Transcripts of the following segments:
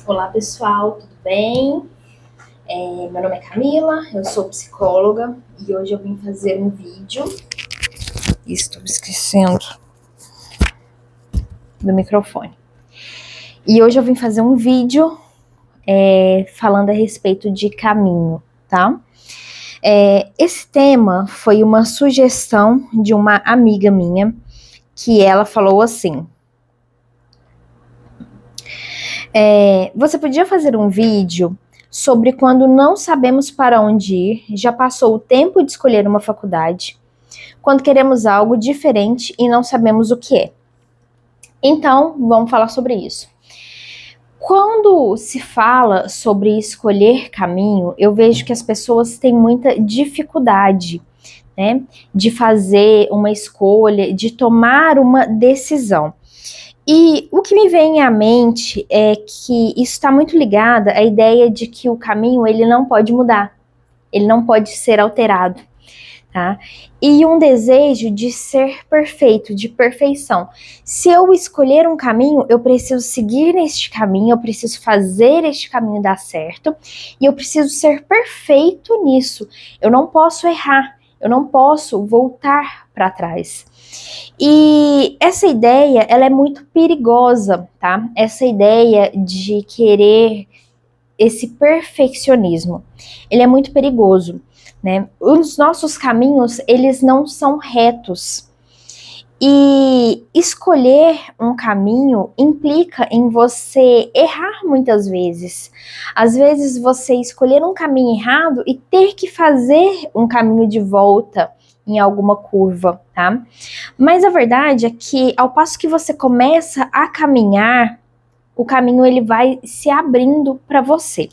Olá pessoal, tudo bem? Meu nome é Camila, eu sou psicóloga e hoje eu vim fazer um vídeo. Estou esquecendo do microfone. E hoje eu vim fazer um vídeo falando a respeito de caminho, tá? Esse tema foi uma sugestão de uma amiga minha, que ela falou assim: você podia fazer um vídeo sobre quando não sabemos para onde ir, já passou o tempo de escolher uma faculdade, quando queremos algo diferente e não sabemos o que é. Então, vamos falar sobre isso. Quando se fala sobre escolher caminho, eu vejo que as pessoas têm muita dificuldade, né, de fazer uma escolha, de tomar uma decisão. E o que me vem à mente é que isso está muito ligado à ideia de que o caminho ele não pode mudar, ele não pode ser alterado. Tá? E um desejo de ser perfeito, de perfeição. Se eu escolher um caminho, eu preciso seguir neste caminho, eu preciso fazer este caminho dar certo, e eu preciso ser perfeito nisso. Eu não posso errar, eu não posso voltar para trás. E essa ideia, ela é muito perigosa, tá? Essa ideia de querer esse perfeccionismo, ele é muito perigoso, né? Os nossos caminhos, eles não são retos. E escolher um caminho implica em você errar muitas vezes. Às vezes você escolher um caminho errado e ter que fazer um caminho de volta em alguma curva, tá? Mas a verdade é que ao passo que você começa a caminhar, o caminho ele vai se abrindo para você.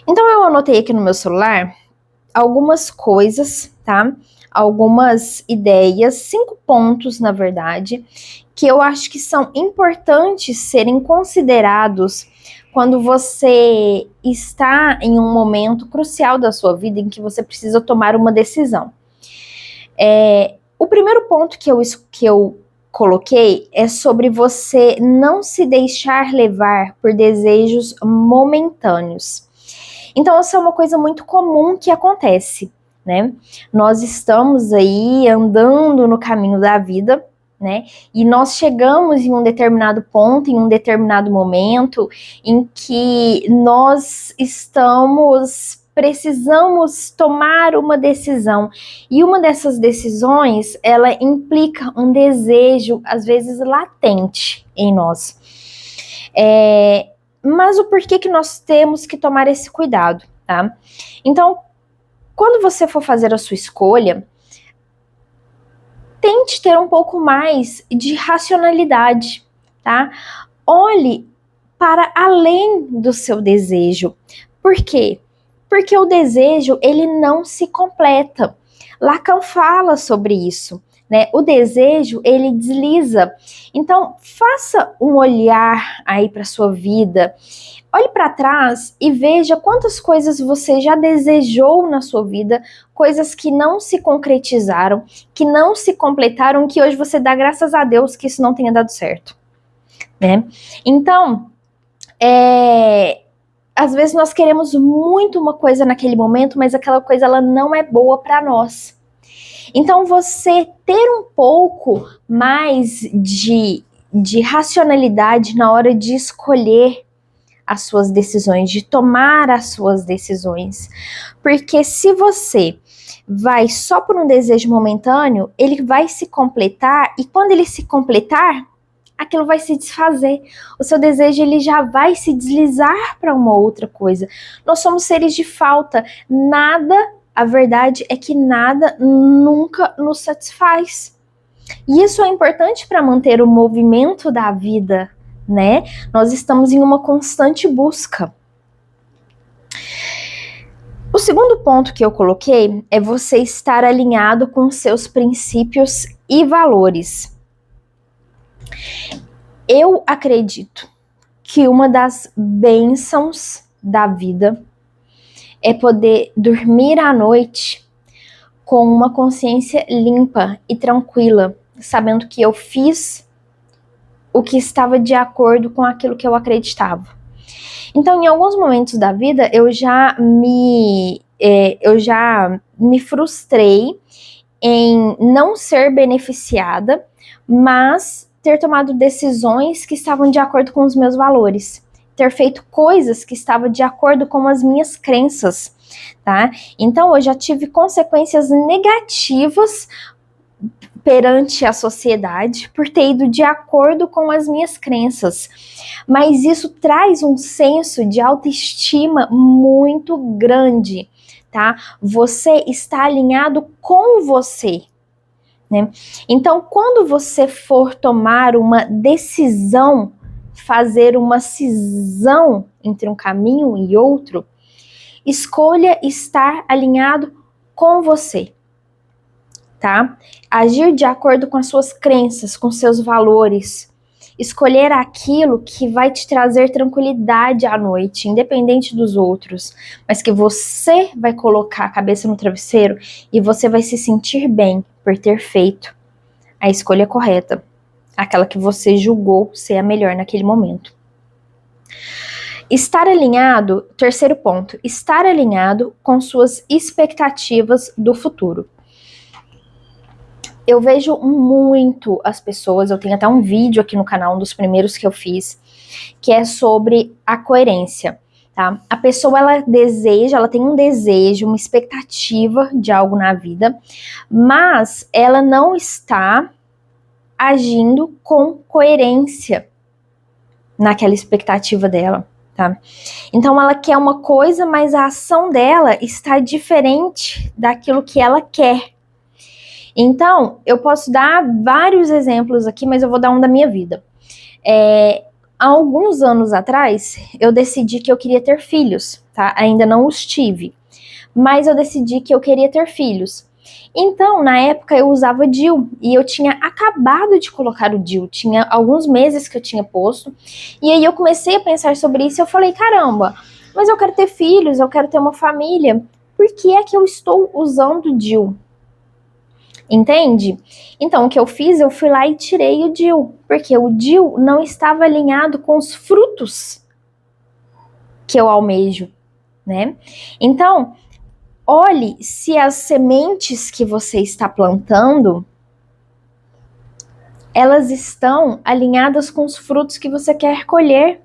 Então eu anotei aqui no meu celular algumas coisas, tá? Algumas ideias, 5 pontos, na verdade, que eu acho que são importantes serem considerados quando você está em um momento crucial da sua vida em que você precisa tomar uma decisão. O primeiro ponto que eu coloquei é sobre você não se deixar levar por desejos momentâneos. Então, essa é uma coisa muito comum que acontece, né? Nós estamos aí andando no caminho da vida, né? E nós chegamos em um determinado ponto, em um determinado momento, em que nós precisamos tomar uma decisão. E uma dessas decisões, ela implica um desejo, às vezes latente em nós. Mas o porquê que nós temos que tomar esse cuidado, tá? Então, quando você for fazer a sua escolha, tente ter um pouco mais de racionalidade, tá? Olhe para além do seu desejo. Por quê? Porque o desejo, ele não se completa. Lacan fala sobre isso, né? O desejo, ele desliza. Então, faça um olhar aí para sua vida. Olhe para trás e veja quantas coisas você já desejou na sua vida, coisas que não se concretizaram, que não se completaram, que hoje você dá graças a Deus que isso não tenha dado certo, né? Então, às vezes nós queremos muito uma coisa naquele momento, mas aquela coisa ela não é boa para nós. Então, você ter um pouco mais de racionalidade na hora de escolher as suas decisões, de tomar as suas decisões. Porque se você vai só por um desejo momentâneo, ele vai se completar, e quando ele se completar, aquilo vai se desfazer. O seu desejo ele já vai se deslizar para uma outra coisa. Nós somos seres de falta. A verdade é que nada nunca nos satisfaz. E isso é importante para manter o movimento da vida, né? Nós estamos em uma constante busca. O segundo ponto que eu coloquei é você estar alinhado com seus princípios e valores. Eu acredito que uma das bênçãos da vida é poder dormir à noite com uma consciência limpa e tranquila, sabendo que eu fiz o que estava de acordo com aquilo que eu acreditava. Então, em alguns momentos da vida, eu já me frustrei em não ser beneficiada, mas ter tomado decisões que estavam de acordo com os meus valores, ter feito coisas que estavam de acordo com as minhas crenças, tá? Então, eu já tive consequências negativas perante a sociedade por ter ido de acordo com as minhas crenças. Mas isso traz um senso de autoestima muito grande, tá? Você está alinhado com você, né? Então, quando você for tomar uma decisão, fazer uma cisão entre um caminho e outro, escolha estar alinhado com você, tá? Agir de acordo com as suas crenças, com seus valores. Escolher aquilo que vai te trazer tranquilidade à noite, independente dos outros, mas que você vai colocar a cabeça no travesseiro e você vai se sentir bem por ter feito a escolha correta, aquela que você julgou ser a melhor naquele momento. Estar alinhado, terceiro ponto, estar alinhado com suas expectativas do futuro. Eu vejo muito as pessoas, eu tenho até um vídeo aqui no canal, um dos primeiros que eu fiz, que é sobre a coerência, tá? A pessoa, ela tem um desejo, uma expectativa de algo na vida, mas ela não está agindo com coerência naquela expectativa dela, tá? Então ela quer uma coisa, mas a ação dela está diferente daquilo que ela quer. Então, eu posso dar vários exemplos aqui, mas eu vou dar um da minha vida. Há alguns anos atrás, eu decidi que eu queria ter filhos, tá? Ainda não os tive, mas eu decidi que eu queria ter filhos. Então, na época, eu usava DIU, e eu tinha acabado de colocar o DIU, tinha alguns meses que eu tinha posto, e aí eu comecei a pensar sobre isso, e eu falei, caramba, mas eu quero ter filhos, eu quero ter uma família, por que é que eu estou usando o DIU? Entende? Então, o que eu fiz? Eu fui lá e tirei o DIU, porque o DIU não estava alinhado com os frutos que eu almejo, né? Então, olhe se as sementes que você está plantando, elas estão alinhadas com os frutos que você quer colher,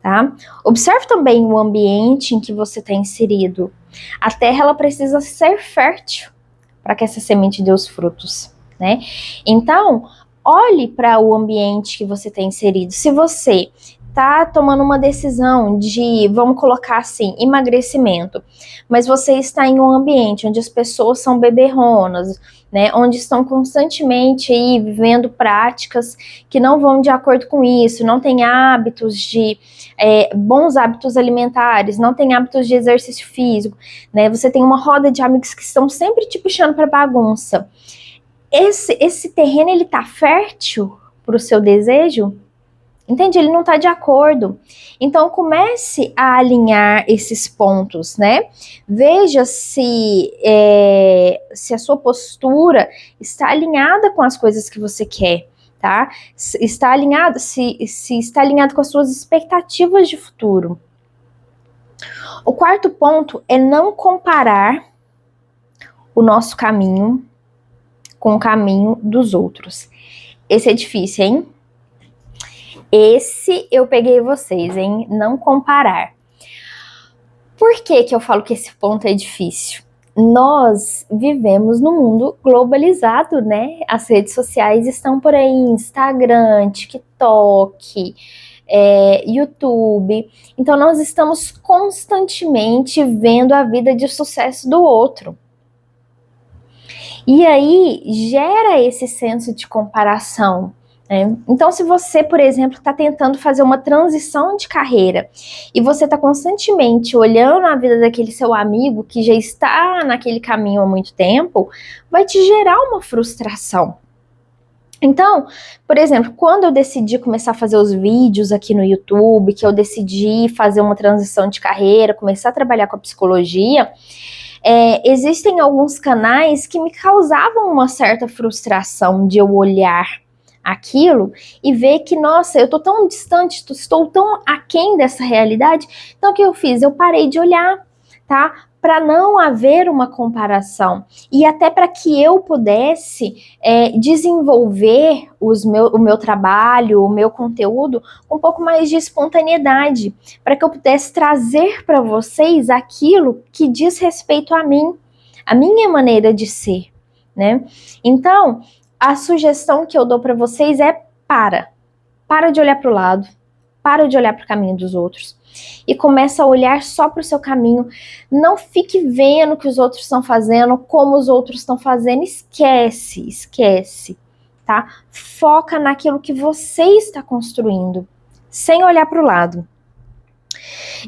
tá? Observe também o ambiente em que você está inserido. A terra, ela precisa ser fértil para que essa semente dê os frutos, né? Então, olhe para o ambiente que você tem inserido. Se você tá tomando uma decisão de, vamos colocar assim, emagrecimento, mas você está em um ambiente onde as pessoas são beberronas, né? Onde estão constantemente aí vivendo práticas que não vão de acordo com isso, não tem hábitos de bons hábitos alimentares, não tem hábitos de exercício físico, né? Você tem uma roda de amigos que estão sempre te puxando para bagunça. Esse terreno, ele tá fértil para o seu desejo? Entende? Ele não tá de acordo. Então, comece a alinhar esses pontos, né? Veja se a sua postura está alinhada com as coisas que você quer, tá? Está alinhado, se está alinhado com as suas expectativas de futuro. O quarto ponto é não comparar o nosso caminho com o caminho dos outros. Esse é difícil, hein? Esse eu peguei vocês, hein? Não comparar. Por que que eu falo que esse ponto é difícil? Nós vivemos num mundo globalizado, né? As redes sociais estão por aí, Instagram, TikTok, YouTube. Então nós estamos constantemente vendo a vida de sucesso do outro. E aí gera esse senso de comparação. Então, se você, por exemplo, está tentando fazer uma transição de carreira e você está constantemente olhando a vida daquele seu amigo que já está naquele caminho há muito tempo, vai te gerar uma frustração. Então, por exemplo, quando eu decidi começar a fazer os vídeos aqui no YouTube, que eu decidi fazer uma transição de carreira, começar a trabalhar com a psicologia, existem alguns canais que me causavam uma certa frustração de eu olhar aquilo e ver que, nossa, eu tô tão distante, estou tão aquém dessa realidade. Então, o que eu fiz? Eu parei de olhar, tá? Para não haver uma comparação e até para que eu pudesse desenvolver o meu trabalho, o meu conteúdo com um pouco mais de espontaneidade, para que eu pudesse trazer para vocês aquilo que diz respeito a mim, a minha maneira de ser, né? Então, a sugestão que eu dou para vocês é para de olhar para o lado, para de olhar para o caminho dos outros e começa a olhar só para o seu caminho. Não fique vendo o que os outros estão fazendo, como os outros estão fazendo. Esquece, tá? Foca naquilo que você está construindo, sem olhar para o lado.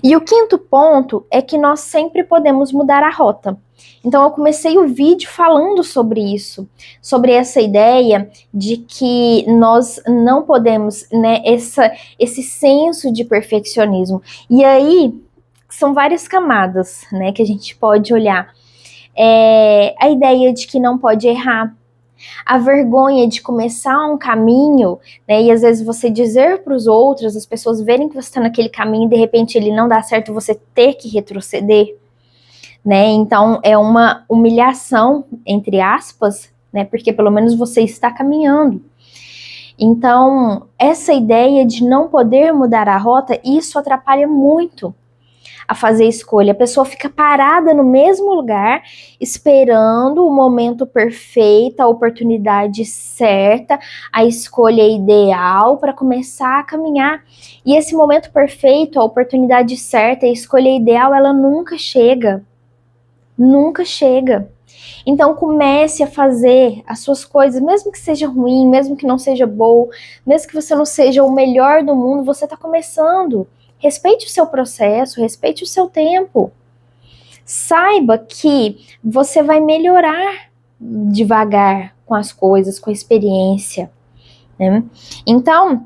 E o quinto ponto é que nós sempre podemos mudar a rota. Então eu comecei o vídeo falando sobre isso, sobre essa ideia de que nós não podemos, né, esse senso de perfeccionismo. E aí são várias camadas, né, que a gente pode olhar. A ideia de que não pode errar, a vergonha de começar um caminho, né, e às vezes você dizer para os outros, as pessoas verem que você está naquele caminho e de repente ele não dá certo, você ter que retroceder, né? Então é uma humilhação, entre aspas, né? Porque pelo menos você está caminhando. Então, essa ideia de não poder mudar a rota, isso atrapalha muito a fazer escolha. A pessoa fica parada no mesmo lugar, esperando o momento perfeito, a oportunidade certa, a escolha ideal para começar a caminhar. E esse momento perfeito, a oportunidade certa, a escolha ideal, ela nunca chega. Nunca chega. Então comece a fazer as suas coisas, mesmo que seja ruim, mesmo que não seja bom, mesmo que você não seja o melhor do mundo, você está começando. Respeite o seu processo, respeite o seu tempo. Saiba que você vai melhorar devagar com as coisas, com a experiência, né? Então,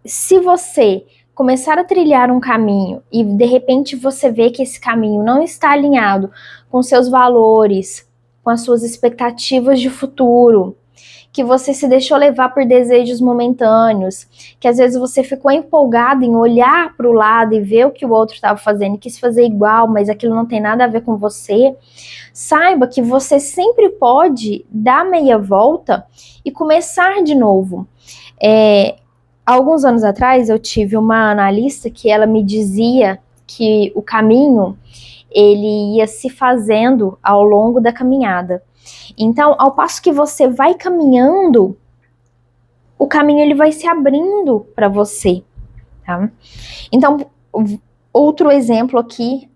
se você começar a trilhar um caminho e de repente você vê que esse caminho não está alinhado com seus valores, com as suas expectativas de futuro, que você se deixou levar por desejos momentâneos, que às vezes você ficou empolgado em olhar para o lado e ver o que o outro estava fazendo e quis fazer igual, mas aquilo não tem nada a ver com você, saiba que você sempre pode dar meia volta e começar de novo. Alguns anos atrás eu tive uma analista que ela me dizia que o caminho ele ia se fazendo ao longo da caminhada. Então, ao passo que você vai caminhando, o caminho ele vai se abrindo para você, tá? Então, outro exemplo aqui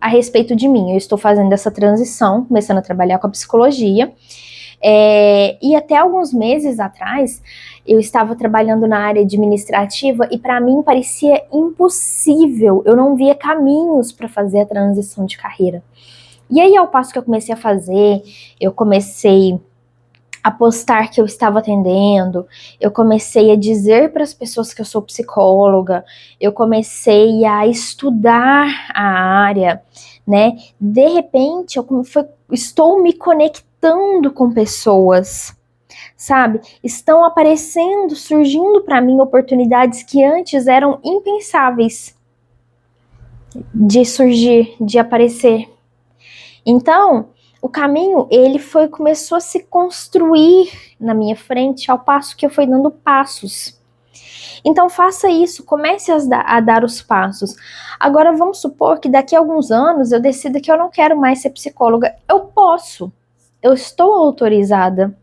a respeito de mim. Eu estou fazendo essa transição, começando a trabalhar com a psicologia, e até alguns meses atrás, eu estava trabalhando na área administrativa e para mim parecia impossível, eu não via caminhos para fazer a transição de carreira. E aí, ao passo que eu comecei a fazer, eu comecei a postar que eu estava atendendo, eu comecei a dizer para as pessoas que eu sou psicóloga, eu comecei a estudar a área, né? De repente, estou me conectando com pessoas, sabe? Estão aparecendo, surgindo para mim oportunidades que antes eram impensáveis de surgir, de aparecer. Então, o caminho, começou a se construir na minha frente ao passo que eu fui dando passos. Então, faça isso, comece a dar os passos. Agora, vamos supor que daqui a alguns anos eu decida que eu não quero mais ser psicóloga. Eu estou autorizada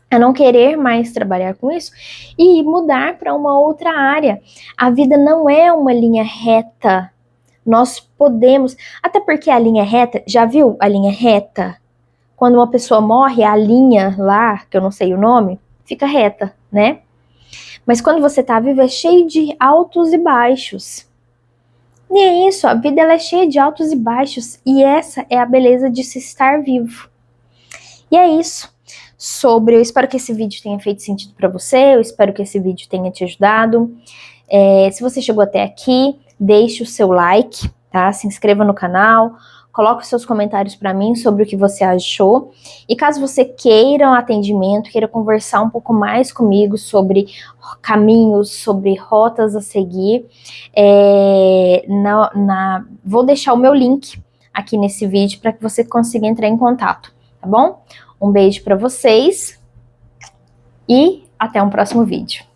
a não querer mais trabalhar com isso e mudar para uma outra área. A vida não é uma linha reta. Nós podemos, até porque a linha reta, já viu a linha reta? Quando uma pessoa morre, a linha lá, que eu não sei o nome, fica reta, né? Mas quando você tá vivo, é cheio de altos e baixos. E é isso, a vida ela é cheia de altos e baixos, e essa é a beleza de se estar vivo. E é isso. Eu espero que esse vídeo tenha feito sentido para você, eu espero que esse vídeo tenha te ajudado. Se você chegou até aqui, deixe o seu like, tá? Se inscreva no canal, Coloque seus comentários para mim sobre o que você achou. E caso você queira um atendimento, queira conversar um pouco mais comigo sobre caminhos, sobre rotas a seguir, vou deixar o meu link aqui nesse vídeo para que você consiga entrar em contato, tá bom? Um beijo para vocês e até um próximo vídeo.